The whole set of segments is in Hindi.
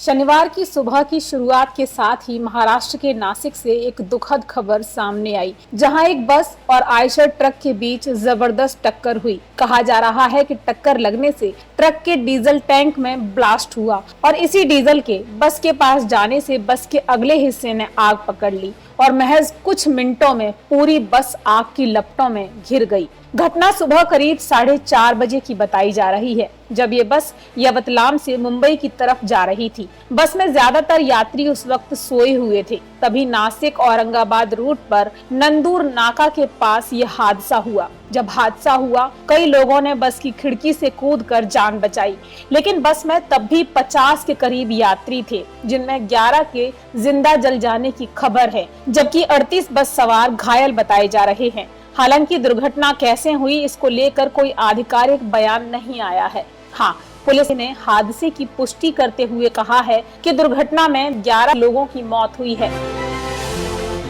शनिवार की सुबह की शुरुआत के साथ ही महाराष्ट्र के नासिक से एक दुखद खबर सामने आई, जहां एक बस और आयशर ट्रक के बीच जबरदस्त टक्कर हुई। कहा जा रहा है कि टक्कर लगने से ट्रक के डीजल टैंक में ब्लास्ट हुआ और इसी डीजल के बस के पास जाने से बस के अगले हिस्से ने आग पकड़ ली और महज कुछ मिनटों में पूरी बस आग की लपटों में घिर गई। घटना सुबह करीब 4:30 बजे की बताई जा रही है, जब ये बस यवतलाम से मुंबई की तरफ जा रही थी। बस में ज्यादातर यात्री उस वक्त सोए हुए थे। तभी नासिक औरंगाबाद रूट पर नंदूर नाका के पास ये हादसा हुआ। जब हादसा हुआ, कई लोगों ने बस की खिड़की से कूदकर जान बचाई, लेकिन बस में तब भी 50 के करीब यात्री थे, जिनमें 11 के जिंदा जल जाने की खबर है, जबकि 38 बस सवार घायल बताए जा रहे हैं। हालांकि दुर्घटना कैसे हुई, इसको लेकर कोई आधिकारिक बयान नहीं आया है। हाँ, पुलिस ने हादसे की पुष्टि करते हुए कहा है कि दुर्घटना में 11 लोगों की मौत हुई है।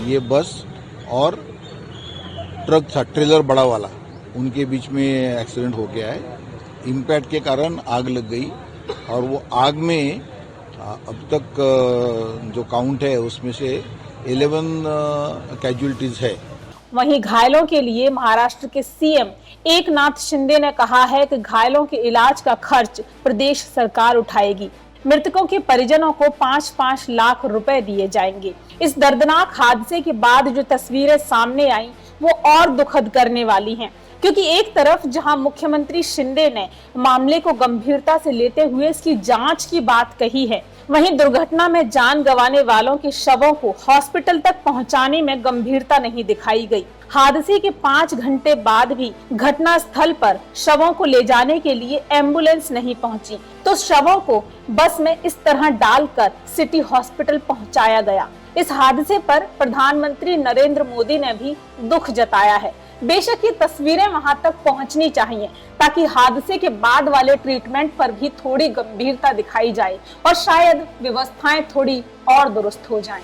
ये बस और ट्रक था, ट्रेलर बड़ा वाला, उनके बीच में एक्सीडेंट हो गया है। इम्पैक्ट के कारण आग लग गई और वो आग में अब तक जो काउंट है उसमें से 11 कैजुअलिटीज है। वहीं घायलों के लिए महाराष्ट्र के सीएम एकनाथ शिंदे ने कहा है कि घायलों के इलाज का खर्च प्रदेश सरकार उठाएगी। मृतकों के परिजनों को 5-5 लाख रुपए दिए जाएंगे। इस दर्दनाक हादसे के बाद जो तस्वीरें सामने आई वो और दुखद करने वाली हैं, क्योंकि एक तरफ जहां मुख्यमंत्री शिंदे ने मामले को गंभीरता से लेते हुए इसकी जांच की बात कही है, वहीं दुर्घटना में जान गंवाने वालों के शवों को हॉस्पिटल तक पहुंचाने में गंभीरता नहीं दिखाई गई। हादसे के 5 घंटे बाद भी घटना स्थल पर शवों को ले जाने के लिए एम्बुलेंस नहीं पहुंची, तो शवों को बस में इस तरह डालकर सिटी हॉस्पिटल पहुंचाया गया। इस हादसे पर प्रधानमंत्री नरेंद्र मोदी ने भी दुख जताया है। बेशक ये तस्वीरें वहां तक पहुंचनी चाहिए ताकि हादसे के बाद वाले ट्रीटमेंट पर भी थोड़ी गंभीरता दिखाई जाए और शायद व्यवस्थाएं थोड़ी और दुरुस्त हो जाएं।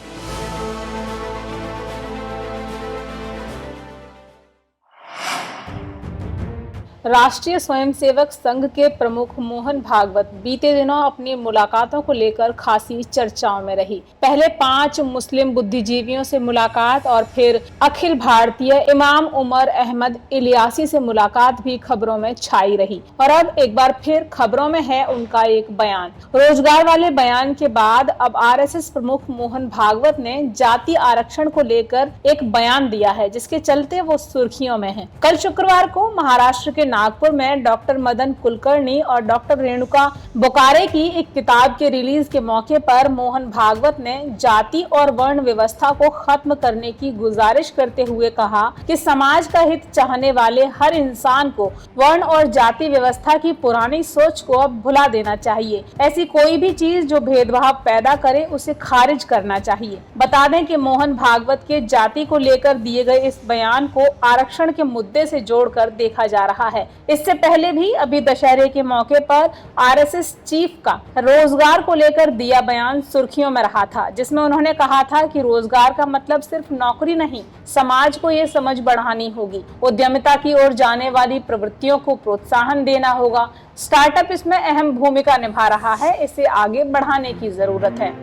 राष्ट्रीय स्वयंसेवक संघ के प्रमुख मोहन भागवत बीते दिनों अपनी मुलाकातों को लेकर खासी चर्चाओं में रही। पहले 5 मुस्लिम बुद्धिजीवियों से मुलाकात और फिर अखिल भारतीय इमाम उमर अहमद इलियासी से मुलाकात भी खबरों में छाई रही और अब एक बार फिर खबरों में है उनका एक बयान। रोजगार वाले बयान के बाद अब आरएसएस प्रमुख मोहन भागवत ने जाति आरक्षण को लेकर एक बयान दिया है, जिसके चलते वो सुर्खियों में है। कल शुक्रवार को महाराष्ट्र के नागपुर में डॉक्टर मदन कुलकर्णी और डॉक्टर रेणुका बोकारे की एक किताब के रिलीज के मौके पर मोहन भागवत ने जाति और वर्ण व्यवस्था को खत्म करने की गुजारिश करते हुए कहा कि समाज का हित चाहने वाले हर इंसान को वर्ण और जाति व्यवस्था की पुरानी सोच को अब भुला देना चाहिए। ऐसी कोई भी चीज जो भेदभाव पैदा करे उसे खारिज करना चाहिए। बता दें कि मोहन भागवत के जाति को लेकर दिए गए इस बयान को आरक्षण के मुद्दे से जोड़कर देखा जा रहा है। इससे पहले भी अभी दशहरे के मौके पर आरएसएस चीफ का रोजगार को लेकर दिया बयान सुर्खियों में रहा था, जिसमें उन्होंने कहा था कि रोजगार का मतलब सिर्फ नौकरी नहीं, समाज को ये समझ बढ़ानी होगी, उद्यमिता की ओर जाने वाली प्रवृत्तियों को प्रोत्साहन देना होगा। स्टार्टअप इसमें अहम भूमिका निभा रहा है, इसे आगे बढ़ाने की जरूरत है।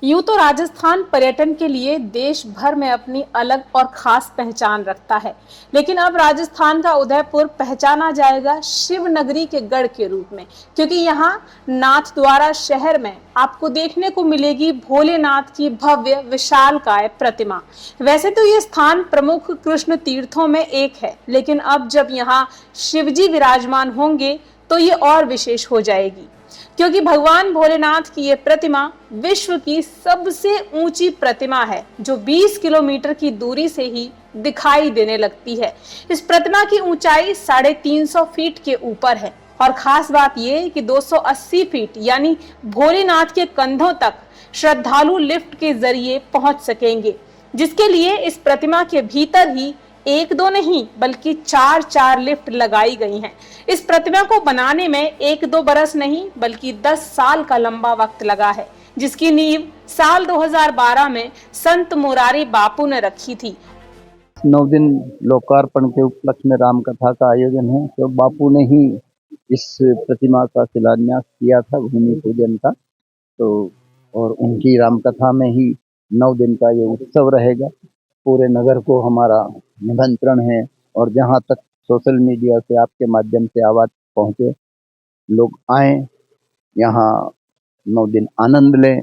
यूं तो राजस्थान पर्यटन के लिए देश भर में अपनी अलग और खास पहचान रखता है, लेकिन अब राजस्थान का उदयपुर पहचाना जाएगा शिव नगरी के गढ़ के रूप में, क्योंकि यहाँ नाथद्वारा शहर में आपको देखने को मिलेगी भोलेनाथ की भव्य विशालकाय प्रतिमा। वैसे तो ये स्थान प्रमुख कृष्ण तीर्थों में एक है, लेकिन अब जब यहाँ शिवजी विराजमान होंगे तो ये और विशेष हो जाएगी, क्योंकि भगवान भोलेनाथ की ये प्रतिमा विश्व की सबसे ऊंची प्रतिमा है, जो 20 किलोमीटर की दूरी से ही दिखाई देने लगती है। इस प्रतिमा की ऊंचाई 350 फीट के ऊपर है और खास बात ये कि 280 फीट यानी भोलेनाथ के कंधों तक श्रद्धालु लिफ्ट के जरिए पहुंच सकेंगे, जिसके लिए इस प्रतिमा के भीतर ही 1-2 नहीं बल्कि 4-4 लिफ्ट लगाई गई हैं। इस प्रतिमा को बनाने में 1-2 बरस नहीं बल्कि 10 साल का लंबा वक्त लगा है, जिसकी नींव साल 2012 में संत मुरारी बापू ने रखी थी। 9 दिन लोकार्पण के उपलक्ष्य में राम कथा का आयोजन है। तो बापू ने ही इस प्रतिमा का शिलान्यास किया था, भूमि पूजन का। तो और उनकी राम कथा में ही 9 दिन का ये उत्सव रहेगा। पूरे नगर को हमारा निमंत्रण है और जहाँ तक सोशल मीडिया से आपके माध्यम से आवाज पहुँचे, लोग आए, यहाँ 9 दिन आनंद लें।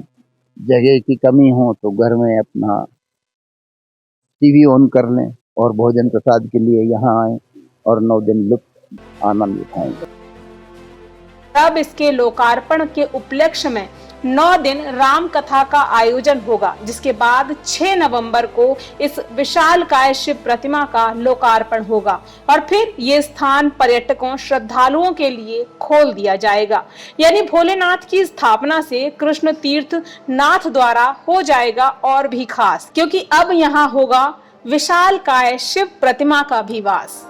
जगह की कमी हो तो घर में अपना टीवी ऑन कर लें और भोजन प्रसाद के लिए यहाँ आए और 9 दिन लुत्फ आनंद उठाएंगे। अब इसके लोकार्पण के उपलक्ष्य में 9 दिन राम कथा का आयोजन होगा, जिसके बाद 6 नवंबर को इस विशालकाय शिव प्रतिमा का लोकार्पण होगा और फिर ये स्थान पर्यटकों श्रद्धालुओं के लिए खोल दिया जाएगा। यानी भोलेनाथ की स्थापना से कृष्ण तीर्थ नाथ द्वारा हो जाएगा और भी खास, क्योंकि अब यहाँ होगा विशालकाय शिव प्रतिमा का भी वास।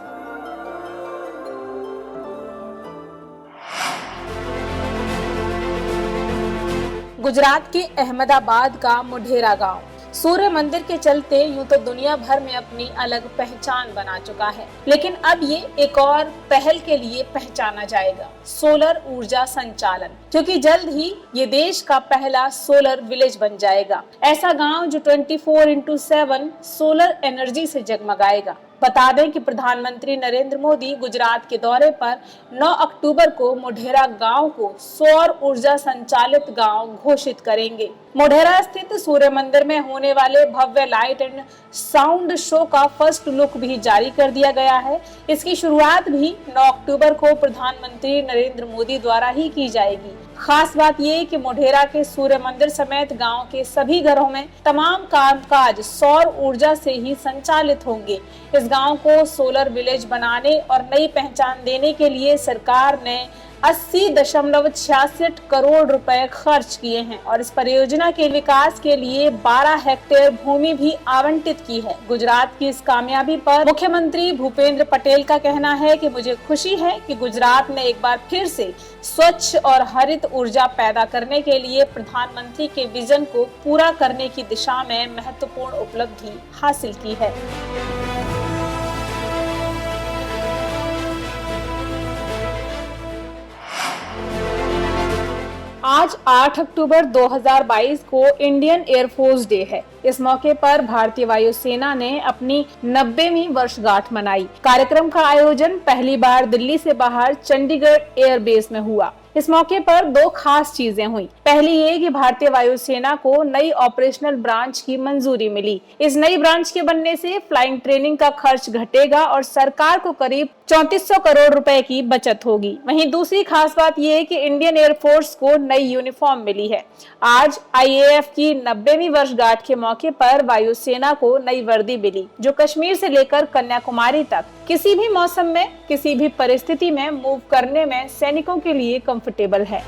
गुजरात के अहमदाबाद का मोढेरा गांव सूर्य मंदिर के चलते यूं तो दुनिया भर में अपनी अलग पहचान बना चुका है, लेकिन अब ये एक और पहल के लिए पहचाना जाएगा, सोलर ऊर्जा संचालन, क्योंकि जल्द ही ये देश का पहला सोलर विलेज बन जाएगा। ऐसा गांव जो 24/7 सोलर एनर्जी से जगमगाएगा। बता दें कि प्रधानमंत्री नरेंद्र मोदी गुजरात के दौरे पर 9 अक्टूबर को मोढेरा गांव को सौर ऊर्जा संचालित गांव घोषित करेंगे। मोढेरा स्थित सूर्य मंदिर में होने वाले भव्य लाइट एंड साउंड शो का फर्स्ट लुक भी जारी कर दिया गया है। इसकी शुरुआत भी 9 अक्टूबर को प्रधानमंत्री नरेंद्र मोदी द्वारा ही की जाएगी। खास बात ये कि मोढेरा के सूर्य मंदिर समेत गांव के सभी घरों में तमाम कामकाज सौर ऊर्जा से ही संचालित होंगे। इस गांव को सोलर विलेज बनाने और नई पहचान देने के लिए सरकार ने 80.66 करोड़ रुपए खर्च किए हैं और इस परियोजना के विकास के लिए 12 हेक्टेयर भूमि भी आवंटित की है। गुजरात की इस कामयाबी पर मुख्यमंत्री भूपेंद्र पटेल का कहना है कि मुझे खुशी है कि गुजरात ने एक बार फिर से स्वच्छ और हरित ऊर्जा पैदा करने के लिए प्रधानमंत्री के विजन को पूरा करने की दिशा में महत्वपूर्ण उपलब्धि हासिल की है। आज 8 अक्टूबर 2022 को इंडियन एयरफोर्स डे है। इस मौके पर भारतीय वायुसेना ने अपनी 90वीं वर्षगांठ मनाई। कार्यक्रम का आयोजन पहली बार दिल्ली से बाहर चंडीगढ़ एयरबेस में हुआ। इस मौके पर 2 खास चीजें हुई। पहली ये कि भारतीय वायुसेना को नई ऑपरेशनल ब्रांच की मंजूरी मिली। इस नई ब्रांच के बनने से फ्लाइंग ट्रेनिंग का खर्च घटेगा और सरकार को करीब 3400 करोड़ रुपए की बचत होगी। वहीं दूसरी खास बात यह है कि इंडियन एयरफोर्स को नई यूनिफॉर्म मिली है। आज IAF की 90वीं वर्षगांठ के मौके पर वायुसेना को नई वर्दी मिली, जो कश्मीर से लेकर कन्याकुमारी तक किसी भी मौसम में, किसी भी परिस्थिति में मूव करने में सैनिकों के लिए कंफर्टेबल है।